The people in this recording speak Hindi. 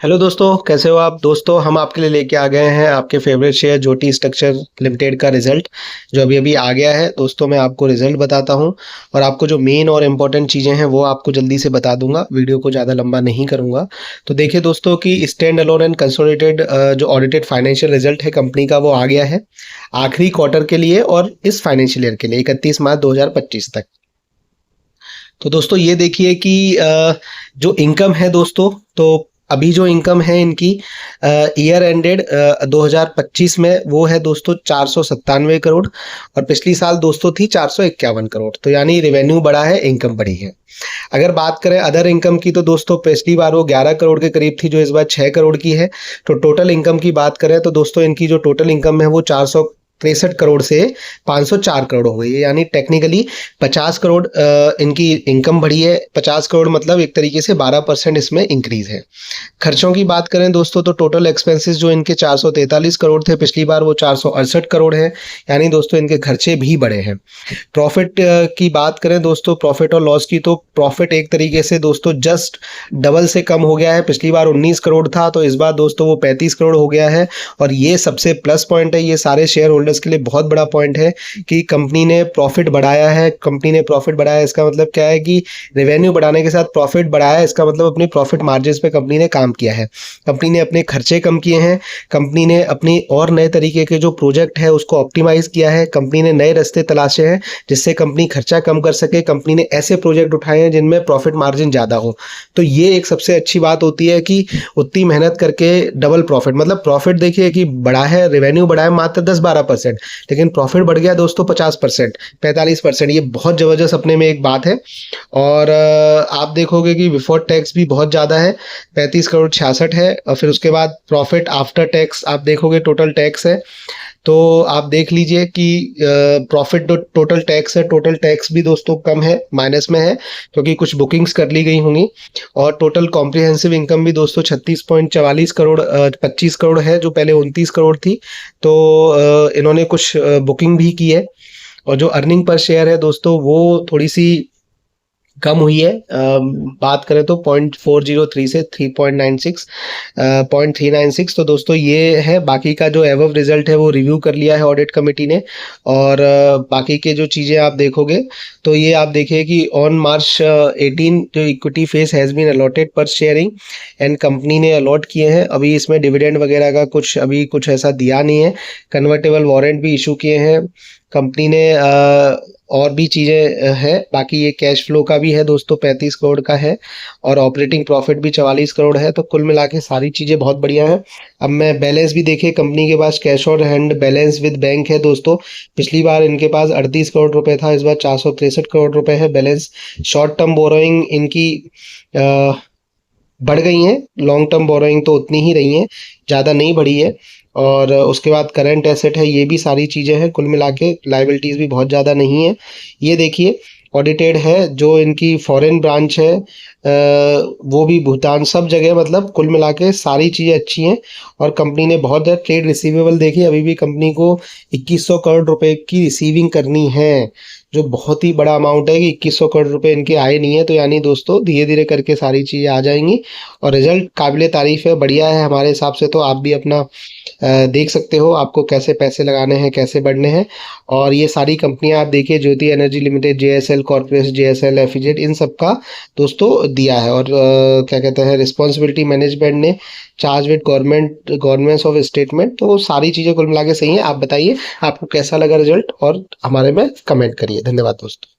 हेलो दोस्तों, कैसे हो आप? दोस्तों, हम आपके लिए लेके आ गए हैं आपके फेवरेट शेयर ज्योति स्ट्रक्चर लिमिटेड का रिजल्ट जो अभी अभी आ गया है। दोस्तों, मैं आपको रिजल्ट बताता हूं और आपको जो मेन और इम्पोर्टेंट चीज़ें हैं वो आपको जल्दी से बता दूंगा। वीडियो को ज़्यादा लंबा नहीं करूंगा। तो देखिए दोस्तों कि स्टैंड अलोन एंड कंसोलिडेटेड जो ऑडिटेड फाइनेंशियल रिजल्ट है कंपनी का वो आ गया है आखिरी क्वार्टर के लिए और इस फाइनेंशियल ईयर के लिए 31 मार्च 2025 तक। तो दोस्तों ये देखिए कि जो इनकम है दोस्तों, तो अभी जो इनकम है इनकी ईयर एंडेड 2025 में वो है दोस्तों 497 करोड़ और पिछली साल दोस्तों थी 451 करोड़। तो यानी रेवेन्यू बढ़ा है, इनकम बढ़ी है। अगर बात करें अदर इनकम की तो दोस्तों पिछली बार वो 11 करोड़ के करीब थी जो इस बार 6 करोड़ की है। तो टोटल इनकम की बात करें तो दोस्तों इनकी जो टोटल इनकम है वो 463 करोड़ से 504 करोड़ हो गई है। यानी टेक्निकली 50 करोड़ इनकी इनकम बढ़ी है। 50 करोड़ मतलब एक तरीके से 12% इसमें इंक्रीज है। खर्चों की बात करें दोस्तों तो टोटल एक्सपेंसेस जो इनके 443 करोड़ थे पिछली बार वो 468 करोड़ है। यानी दोस्तों इनके खर्चे भी बढ़े हैं। प्रॉफिट की बात करें दोस्तों, प्रॉफिट और लॉस की, तो प्रॉफिट एक तरीके से दोस्तों जस्ट डबल से कम हो गया है। पिछली बार 19 करोड़ था तो इस बार दोस्तों वो 35 करोड़ हो गया है। और ये सबसे प्लस पॉइंट है, ये सारे शेयर होल्डर्स के लिए बहुत बड़ा पॉइंट है कि कंपनी ने प्रॉफिट बढ़ाया है। कंपनी ने प्रॉफिट बढ़ाया, इसका मतलब क्या है कि रेवेन्यू बढ़ाने के साथ प्रॉफिट बढ़ाया है। इसका मतलब अपनी प्रॉफिट मार्जिन पे कंपनी ने काम किया है। कंपनी ने अपने खर्चे कम किए हैं। कंपनी ने अपनी और नए तरीके के जो प्रोजेक्ट है उसको ऑप्टिमाइज किया है। कंपनी ने नए रास्ते तलाशे हैं जिससे कंपनी खर्चा कम कर सके। कंपनी ने ऐसे प्रोजेक्ट उठाए हैं जिनमें प्रॉफिट मार्जिन ज़्यादा हो। तो ये एक सबसे अच्छी बात होती है कि उतनी मेहनत करके डबल प्रॉफिट, मतलब प्रॉफिट देखिए कि बढ़ा है, रेवेन्यू बढ़ा है मात्र 10-12%, लेकिन प्रॉफिट बढ़ गया दोस्तों 50%, 45%। ये बहुत ज़बरदस्त अपने में एक बात है। और आप देखोगे कि बिफोर टैक्स भी बहुत ज़्यादा है, 35 करोड़ 66 है। और फिर उसके बाद प्रॉफिट आफ्टर टैक्स आप देखोगे टोटल टैक्स है तो आप देख लीजिए कि प्रॉफिट टोटल टैक्स है, टोटल टैक्स भी दोस्तों कम है, माइनस में है क्योंकि कुछ बुकिंग्स कर ली गई होंगी। और टोटल कॉम्प्रिहेंसिव इनकम भी दोस्तों 36.44 करोड़ 25 करोड़ है जो पहले 29 करोड़ थी। तो इन्होंने कुछ बुकिंग भी की है। और जो अर्निंग पर शेयर है दोस्तों वो थोड़ी सी कम हुई है। बात करें तो 0.403 से 3.96 तो दोस्तों ये है। बाकी का जो एवव रिजल्ट है वो रिव्यू कर लिया है ऑडिट कमेटी ने। और बाकी के जो चीज़ें आप देखोगे तो ये आप देखिए कि ऑन मार्च 18 जो equity face has been allotted पर शेयरिंग एंड कंपनी ने अलॉट किए हैं। अभी इसमें डिविडेंड वगैरह का कुछ ऐसा दिया नहीं है। कन्वर्टेबल वारंट भी इशू किए हैं कंपनी ने। और भी चीज़ें हैं। बाकी ये कैश फ्लो का भी है दोस्तों 35 करोड़ का है और ऑपरेटिंग प्रॉफिट भी 44 करोड़ है। तो कुल मिला के सारी चीज़ें बहुत बढ़िया हैं। अब मैं बैलेंस भी देखिए, कंपनी के पास कैश और हैंड बैलेंस विद बैंक है दोस्तों। पिछली बार इनके पास 38 करोड़ रुपए था, इस बार 463 करोड़ रुपए है बैलेंस। शॉर्ट टर्म बोरोइंग इनकी बढ़ गई हैं, लॉन्ग टर्म बोरोइंग तो उतनी ही रही हैं, ज़्यादा नहीं बढ़ी है। और उसके बाद करंट एसेट है, ये भी सारी चीज़ें हैं। कुल मिला के लाइबिलिटीज़ भी बहुत ज़्यादा नहीं है। ये देखिए ऑडिटेड है। जो इनकी फॉरेन ब्रांच है वो भी भूटान, सब जगह, मतलब कुल मिला के सारी चीज़ें अच्छी हैं। और कंपनी ने बहुत ट्रेड रिसीवेबल देखिए, अभी भी कंपनी को 2100 करोड़ रुपए की रिसीविंग करनी है जो बहुत ही बड़ा अमाउंट है कि 2100 करोड़ रुपए इनके आए नहीं है। तो यानी दोस्तों धीरे धीरे करके सारी चीज़ें आ जाएंगी और रिजल्ट काबिले तारीफ़ है, बढ़िया है हमारे हिसाब से। तो आप भी अपना देख सकते हो आपको कैसे पैसे लगाने हैं, कैसे बढ़ने हैं। और ये सारी कंपनियां आप देखिए, Jyoti energy limited, JSL corporation, JSL एफिजेट, इन सब का दोस्तों दिया है। और क्या कहते हैं, रिस्पॉन्सिबिलिटी मैनेजमेंट ने charge with governments of statement. तो सारी चीज़ें कुल मिला के सही हैं। आप बताइए आपको कैसा लगा रिजल्ट और हमारे में कमेंट करिए। धन्यवाद दोस्तों।